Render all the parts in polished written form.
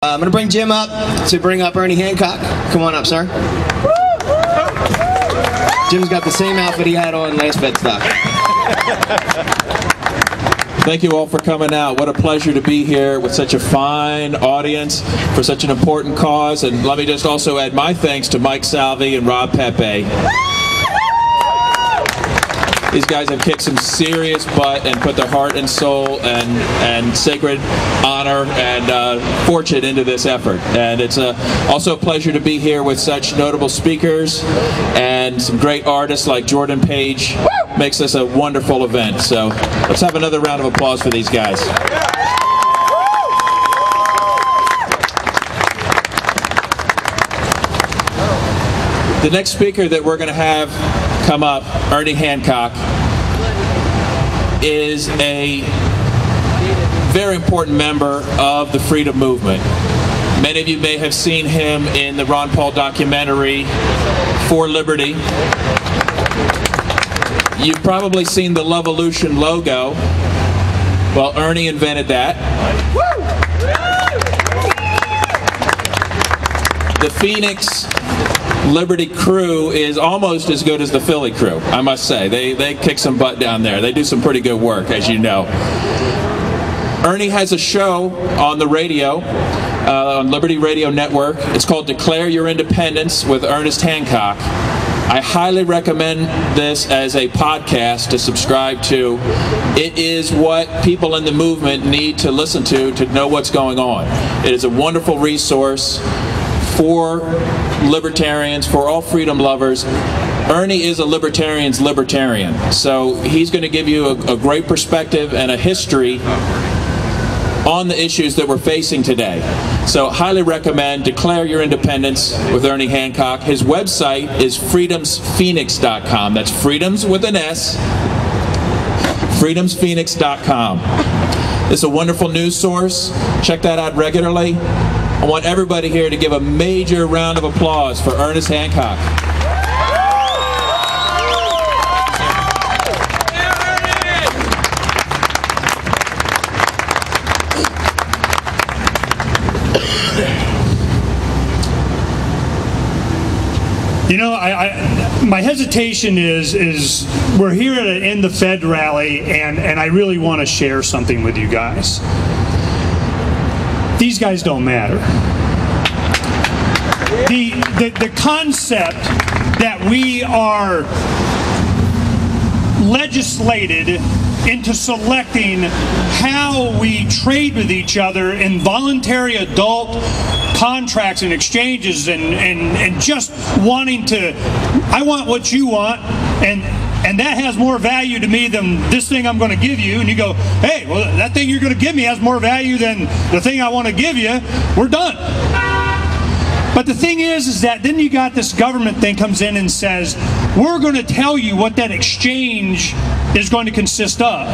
I'm going to bring Jim up to bring up Ernie Hancock. Come on up, sir. Jim's got the same outfit he had on last Fedstock. Thank you all for coming out. What a pleasure to be here with such a fine audience for such an important cause. And let me just also add my thanks to Mike Salvi and Rob Pepe. These guys have kicked some serious butt and put their heart and soul and sacred honor and fortune into this effort. And it's also a pleasure to be here with such notable speakers and some great artists like Jordan Page. Makes this a wonderful event. So let's have another round of applause for these guys. The next speaker that we're going to have come up, Ernie Hancock, is a very important member of the freedom movement. Many of you may have seen him in the Ron Paul documentary, For Liberty. You've probably seen the Lovolution logo. Well, Ernie invented that. The Phoenix Liberty crew is almost as good as the Philly crew, I must say. They kick some butt down there. They do some pretty good work, as you know. Ernie has a show on the radio, on Liberty Radio Network. It's called Declare Your Independence with Ernest Hancock. I highly recommend this as a podcast to subscribe to. It is what people in the movement need to listen to know what's going on. It is a wonderful resource for libertarians, for all freedom lovers. Ernie is a libertarian's libertarian, so he's going to give you a great perspective and a history on the issues that we're facing today. So highly recommend Declare Your Independence with Ernie Hancock. His website is freedomsphoenix.com. That's freedoms with an S, freedomsphoenix.com. It's a wonderful news source. Check that out regularly. I want everybody here to give a major round of applause for Ernest Hancock. You know, my hesitation is we're here to end the Fed rally, and I really want to share something with you guys. These guys don't matter. The concept that we are legislated into selecting how we trade with each other in voluntary adult contracts and exchanges and just wanting to, I want what you want, and that has more value to me than this thing I'm going to give you. And you go, hey, well, that thing you're going to give me has more value than the thing I want to give you. We're done. But the thing is that then you got this government thing comes in and says, we're going to tell you what that exchange is going to consist of.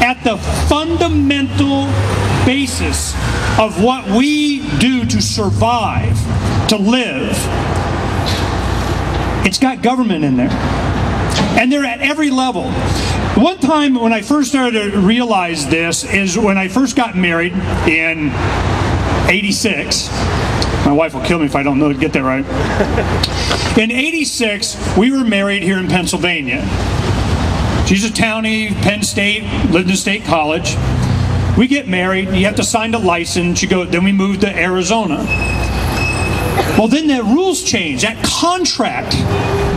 At the fundamental basis of what we do to survive, to live, it's got government in there. And they're at every level. One time when I first started to realize this is when I first got married in '86. My wife will kill me if I don't get that right. In '86, we were married here in Pennsylvania. She's a townie, Penn State, lived in State College. We get married, you have to sign a license, then we moved to Arizona. Well, then the rules changed. That contract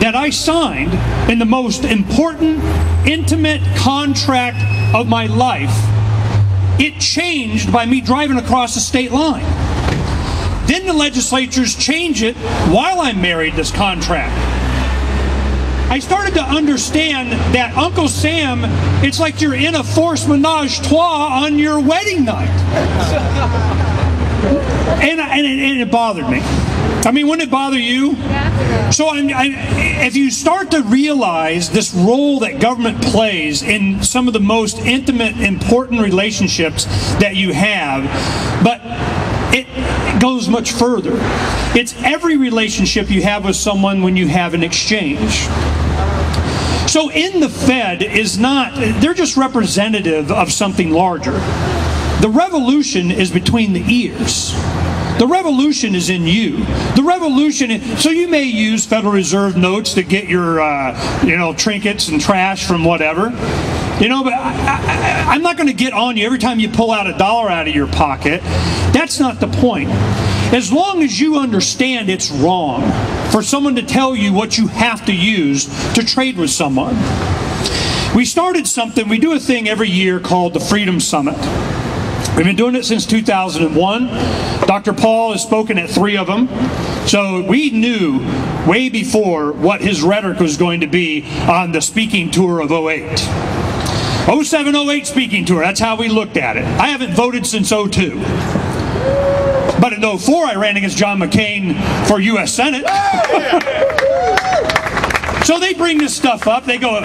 that I signed in the most important, intimate contract of my life, it changed by me driving across the state line. Then the legislatures change it while I'm married, this contract. I started to understand that Uncle Sam, it's like you're in a forced menage a trois on your wedding night. And it bothered me. I mean, wouldn't it bother you? Yeah. So if you start to realize this role that government plays in some of the most intimate, important relationships that you have, but it goes much further. It's every relationship you have with someone when you have an exchange. So in the Fed is not, they're just representative of something larger. The revolution is between the ears. The revolution is in you. The revolution so you may use Federal Reserve notes to get your, trinkets and trash from whatever. But I'm not going to get on you every time you pull out $1 out of your pocket. That's not the point. As long as you understand it's wrong for someone to tell you what you have to use to trade with someone. We started something, we do a thing every year called the Freedom Summit. We've been doing it since 2001. Dr. Paul has spoken at 3 of them. So we knew way before what his rhetoric was going to be on the speaking tour of 08. 07, 08 speaking tour, that's how we looked at it. I haven't voted since 02. But in 04, I ran against John McCain for U.S. Senate. So they bring this stuff up. They go,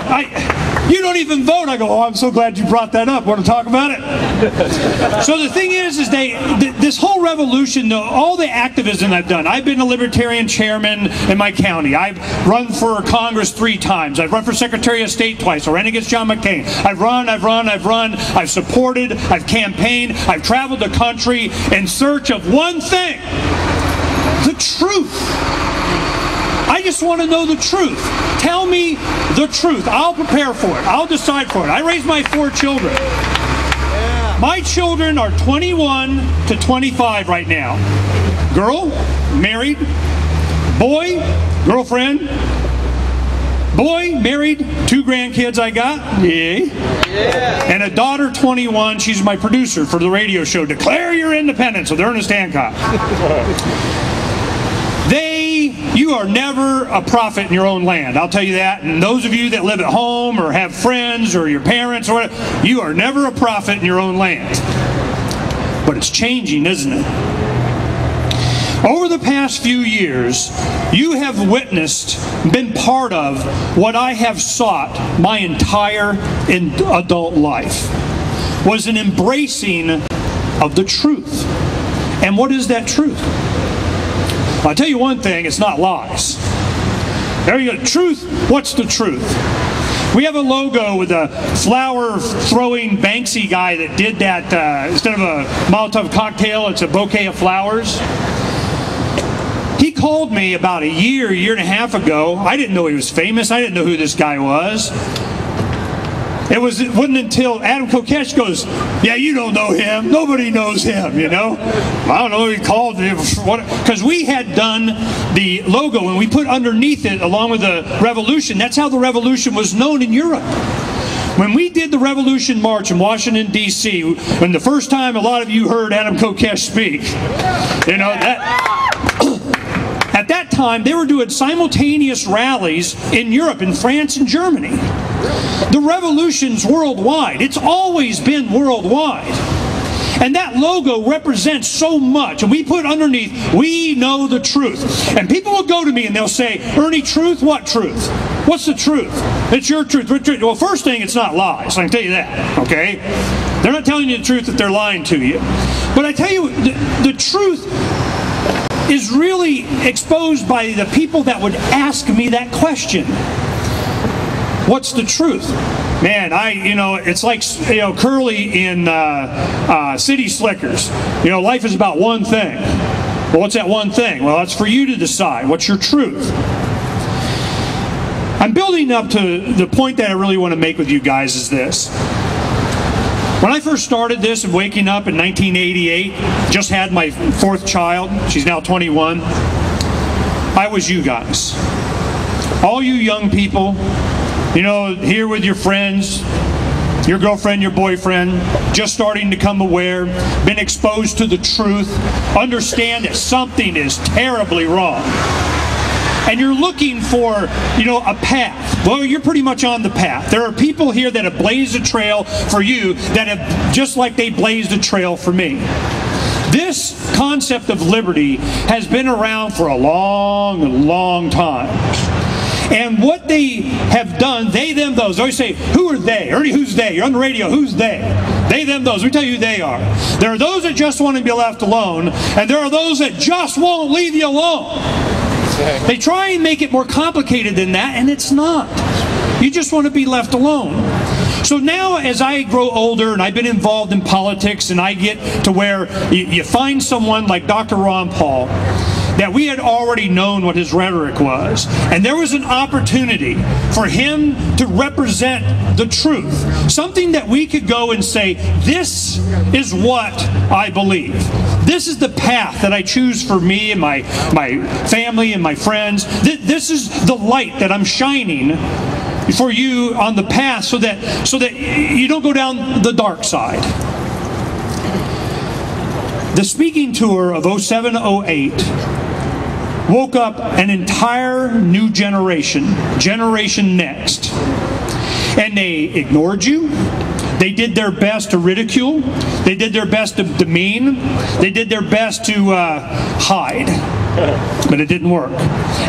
you don't even vote. I go, oh, I'm so glad you brought that up. Want to talk about it? So the thing is this whole revolution, all the activism I've done. I've been a libertarian chairman in my county. I've run for Congress 3 times. I've run for Secretary of State twice. I ran against John McCain. I've run. I've supported. I've campaigned. I've traveled the country in search of one thing: the truth. I just want to know the truth. Tell me the truth. I'll prepare for it. I'll decide for it. I raised my 4 children. My children are 21 to 25 right now. Girl, married. Boy, girlfriend. Boy, married. 2 grandkids I got. Yay. And a daughter, 21. She's my producer for the radio show Declare Your Independence with Ernest Hancock. You are never a prophet in your own land. I'll tell you that. And those of you that live at home or have friends or your parents or whatever, you are never a prophet in your own land. But it's changing, isn't it? Over the past few years, you have witnessed, been part of what I have sought my entire adult life, was an embracing of the truth. And what is that truth? I'll tell you one thing, it's not lies. There you go. Truth, what's the truth? We have a logo with a flower-throwing Banksy guy that did that. Instead of a Molotov cocktail, it's a bouquet of flowers. He called me about a year and a half ago. I didn't know he was famous. I didn't know who this guy was. It wasn't until Adam Kokesh goes, yeah, you don't know him. Nobody knows him, I don't know who he called me. Because we had done the logo, and we put underneath it, along with the revolution. That's how the revolution was known in Europe. When we did the Revolution March in Washington, D.C., when the first time a lot of you heard Adam Kokesh speak, at that time, they were doing simultaneous rallies in Europe, in France and Germany. The revolution's worldwide. It's always been worldwide. And that logo represents so much. And we put underneath, we know the truth. And people will go to me and they'll say, Ernie, truth? What truth? What's the truth? It's your truth. Well, first thing, it's not lies. I can tell you that, okay? They're not telling you the truth if they're lying to you. But I tell you, the truth is really exposed by the people that would ask me that question. What's the truth? Man, it's like, Curly in City Slickers. Life is about one thing. Well, what's that one thing? Well, that's for you to decide. What's your truth? I'm building up to the point that I really want to make with you guys is this. When I first started this and waking up in 1988, just had my 4th child. She's now 21. I was you guys. All you young people, here with your friends, your girlfriend, your boyfriend, just starting to become aware, been exposed to the truth, understand that something is terribly wrong. And you're looking for, a path. Well, you're pretty much on the path. There are people here that have blazed a trail for you that have, just like they blazed a trail for me. This concept of liberty has been around for a long, long time. And what they have done, they, them, those. I always say, who are they? Ernie, who's they? You're on the radio, who's they? They, them, those. Let me tell you who they are. There are those that just want to be left alone, and there are those that just won't leave you alone. They try and make it more complicated than that, and it's not. You just want to be left alone. So now as I grow older and I've been involved in politics and I get to where you find someone like Dr. Ron Paul, that we had already known what his rhetoric was. And there was an opportunity for him to represent the truth. Something that we could go and say, this is what I believe. This is the path that I choose for me and my family and my friends. This is the light that I'm shining for you on the path so that you don't go down the dark side. The speaking tour of 07-08 woke up an entire new generation, Generation Next. And they ignored you. They did their best to ridicule. They did their best to demean. They did their best to hide. But it didn't work.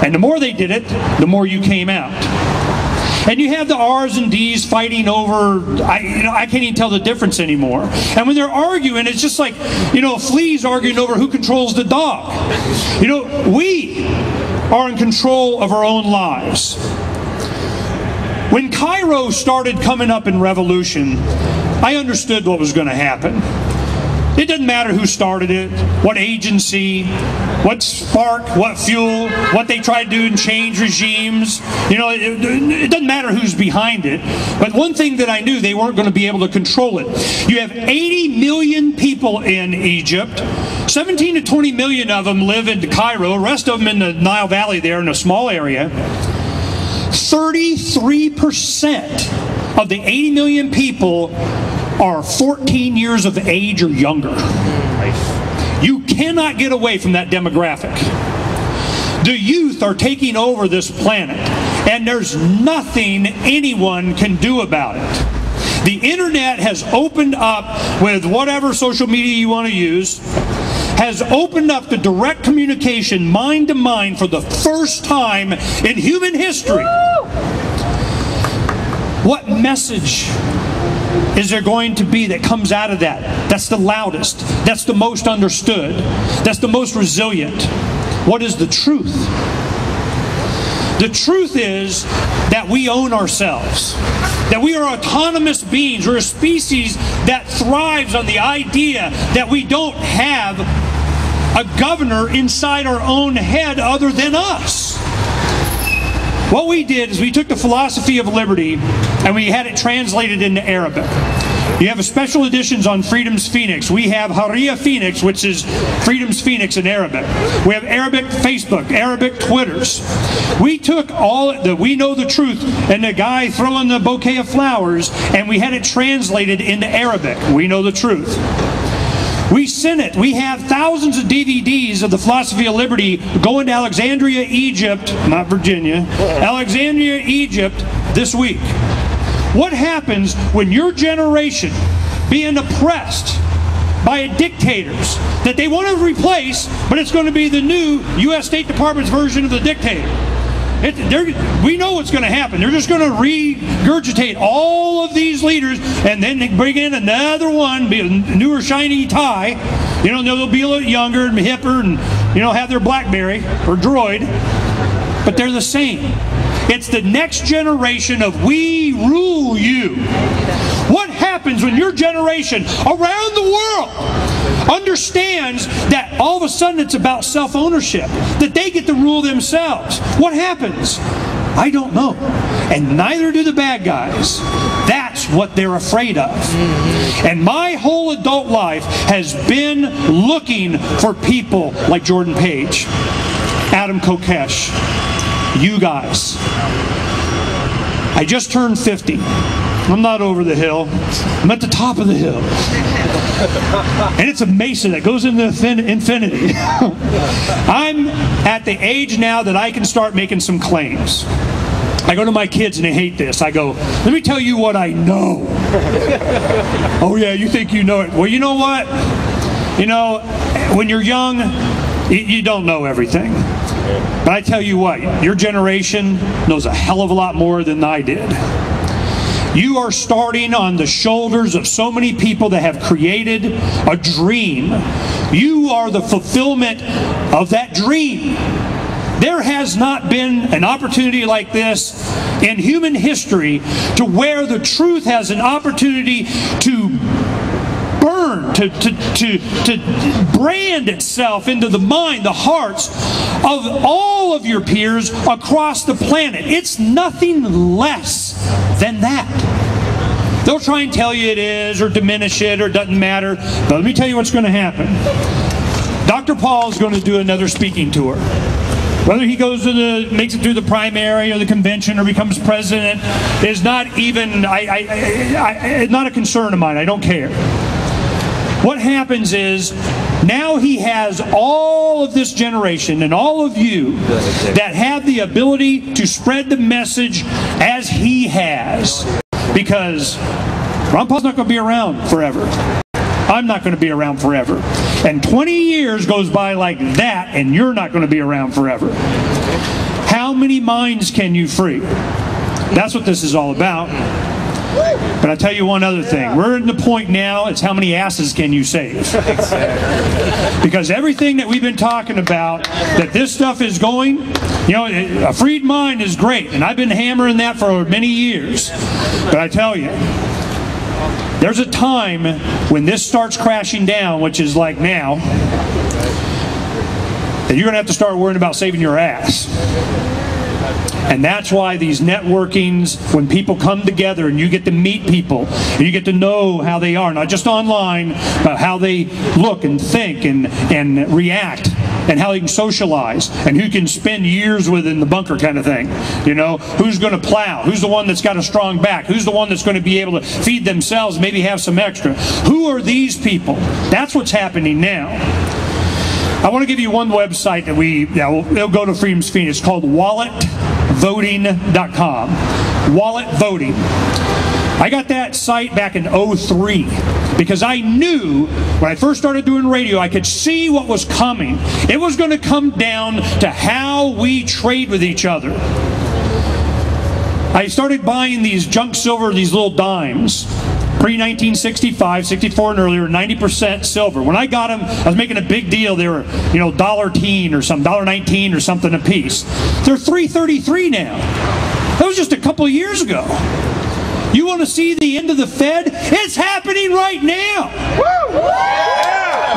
And the more they did it, the more you came out. And you have the R's and D's fighting over, I can't even tell the difference anymore. And when they're arguing, it's just like, fleas arguing over who controls the dog. We are in control of our own lives. When Cairo started coming up in revolution, I understood what was going to happen. It doesn't matter who started it, what agency, what spark, what fuel, what they tried to do and change regimes. It doesn't matter who's behind it. But one thing that I knew, they weren't going to be able to control it. You have 80 million people in Egypt. 17 to 20 million of them live in Cairo. The rest of them in the Nile Valley there in a small area. 33% of the 80 million people are 14 years of age or younger. You cannot get away from that demographic. The youth are taking over this planet, and there's nothing anyone can do about it. The internet has opened up, with whatever social media you want to use, has opened up the direct communication mind to mind for the first time in human history. What message is there going to be that comes out of that? That's the loudest. That's the most understood. That's the most resilient. What is the truth? The truth is that we own ourselves. That we are autonomous beings. We're a species that thrives on the idea that we don't have a governor inside our own head other than us. What we did is we took the philosophy of liberty and we had it translated into Arabic. You have special editions on Freedom's Phoenix. We have Haria Phoenix, which is Freedom's Phoenix in Arabic. We have Arabic Facebook, Arabic Twitters. We took all the We Know the Truth and the guy throwing the bouquet of flowers, and we had it translated into Arabic. We Know the Truth. We sent it. We have thousands of DVDs of the philosophy of liberty going to Alexandria, Egypt, not Virginia, Alexandria, Egypt this week. What happens when your generation, being oppressed by dictators that they want to replace, but it's going to be the new U.S. State Department's version of the dictator? We know what's going to happen. They're just going to regurgitate all of these leaders and then they bring in another one, be a newer shiny tie. They'll be a little younger and hipper and, have their BlackBerry or Droid. But they're the same. It's the next generation of we rule you. What happens when your generation around the world understands that all of a sudden it's about self-ownership, that they get to rule themselves? What happens? I don't know. And neither do the bad guys. That's what they're afraid of. And my whole adult life has been looking for people like Jordan Page, Adam Kokesh, you guys. I just turned 50. I'm not over the hill. I'm at the top of the hill. And it's a mesa that goes into infinity. I'm at the age now that I can start making some claims. I go to my kids and they hate this. I go, let me tell you what I know. Oh yeah, you think you know it. Well, you know what? When you're young, you don't know everything. But I tell you what, your generation knows a hell of a lot more than I did. You are starting on the shoulders of so many people that have created a dream. You are the fulfillment of that dream. There has not been an opportunity like this in human history to where the truth has an opportunity to burn, to brand itself into the mind, the hearts of all of your peers across the planet. It's nothing less than that. They'll try and tell you it is, or diminish it, or it doesn't matter. But let me tell you what's going to happen. Dr. Paul is going to do another speaking tour. Whether he goes to makes it through the primary or the convention or becomes president is not even, not a concern of mine. I don't care. What happens is, now he has all of this generation and all of you that have the ability to spread the message as he has. Because Ron Paul's not going to be around forever. I'm not going to be around forever. And 20 years goes by like that, and you're not going to be around forever. How many minds can you free? That's what this is all about. But I'll tell you one other thing. We're at the point now, it's how many asses can you save? Because everything that we've been talking about, that this stuff is going, you know, a freed mind is great. And I've been hammering that for many years. But I tell you, there's a time when this starts crashing down, which is like now, that you're going to have to start worrying about saving your ass. And that's why these networkings, when people come together and you get to meet people, and you get to know how they are, not just online, but how they look and think and react, and how they can socialize, and who can spend years with in the bunker kind of thing. You know, who's going to plow? Who's the one that's got a strong back? Who's the one that's going to be able to feed themselves, maybe have some extra? Who are these people? That's what's happening now. I want to give you one website that it'll go to Freedom's Feet. It's called walletvoting.com. Wallet Voting. I got that site back in 2003 because I knew when I first started doing radio, I could see what was coming. It was going to come down to how we trade with each other. I started buying these junk silver, these little dimes. Pre-1965, 64 and earlier, 90% silver. When I got them, I was making a big deal. They were, you know, $1.10 or something, $1.19 or something a piece. They're $3.33 now. That was just a couple of years ago. You want to see the end of the Fed? It's happening right now.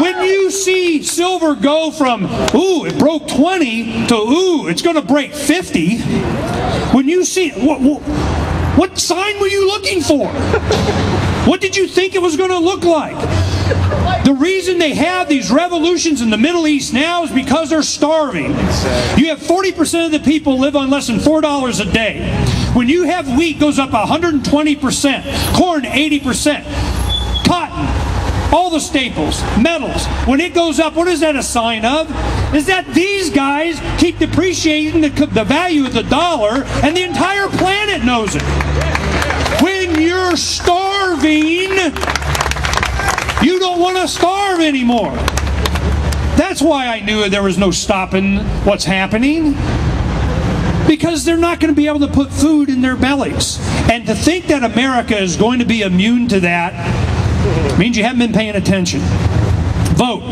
When you see silver go from, ooh, it broke 20 to, ooh, it's going to break 50. When you see, what sign were you looking for? What did you think it was going to look like? The reason they have these revolutions in the Middle East now is because they're starving. You have 40% of the people live on less than $4 a day. When you have wheat goes up 120%, corn 80%, cotton, all the staples, metals, when it goes up, what is that a sign of? Is that these guys keep depreciating the value of the dollar, and the entire planet knows it. When you're starving, you don't want to starve anymore. That's why I knew there was no stopping what's happening. Because they're not going to be able to put food in their bellies. And to think that America is going to be immune to that means you haven't been paying attention. Vote.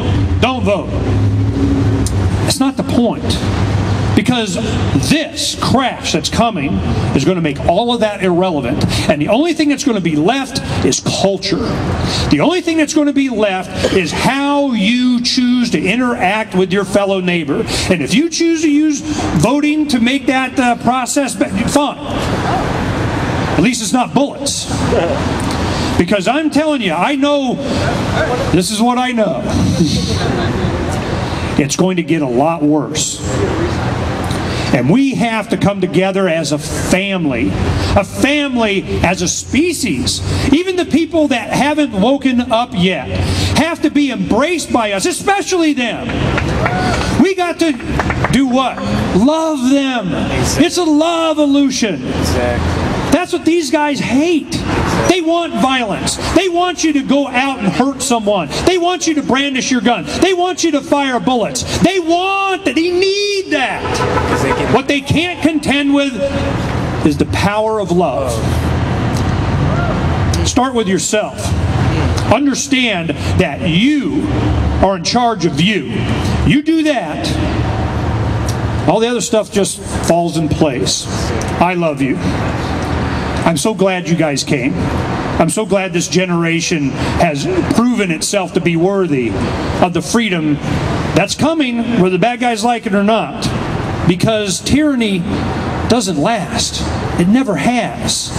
Don't vote. That's not the point. Because this crash that's coming is going to make all of that irrelevant. And the only thing that's going to be left is culture. The only thing that's going to be left is how you choose to interact with your fellow neighbor. And if you choose to use voting to make that process, fine. At least it's not bullets. Because I'm telling you, I know, this is what I know. It's going to get a lot worse. And we have to come together as a family as a species. Even the people that haven't woken up yet have to be embraced by us, especially them. We got to do what? Love them. It's a love-olution. That's what these guys hate. They want violence. They want you to go out and hurt someone. They want you to brandish your gun. They want you to fire bullets. They want that. They need that. What they can't contend with is the power of love. Start with yourself. Understand that you are in charge of you. You do that, All the other stuff just falls in place. I love you. I'm so glad you guys came. I'm so glad this generation has proven itself to be worthy of the freedom that's coming, whether the bad guys like it or not. Because tyranny doesn't last. It never has.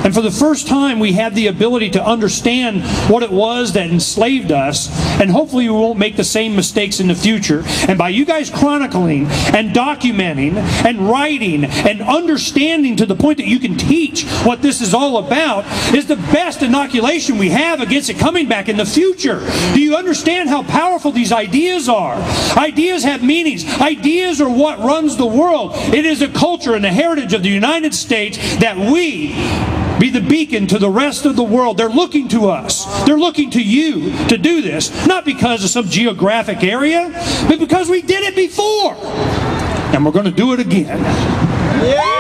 And for the first time, we have the ability to understand what it was that enslaved us, and hopefully we won't make the same mistakes in the future. And by you guys chronicling and documenting and writing and understanding to the point that you can teach what this is all about is the best inoculation we have against it coming back in the future. Do you understand how powerful these ideas are? Ideas have meanings. Ideas are what runs the world. It is a culture and a heritage of the United States that we be the beacon to the rest of the world. They're looking to us. They're looking to you to do this, not because of some geographic area, but because we did it before. And we're going to do it again. Yeah.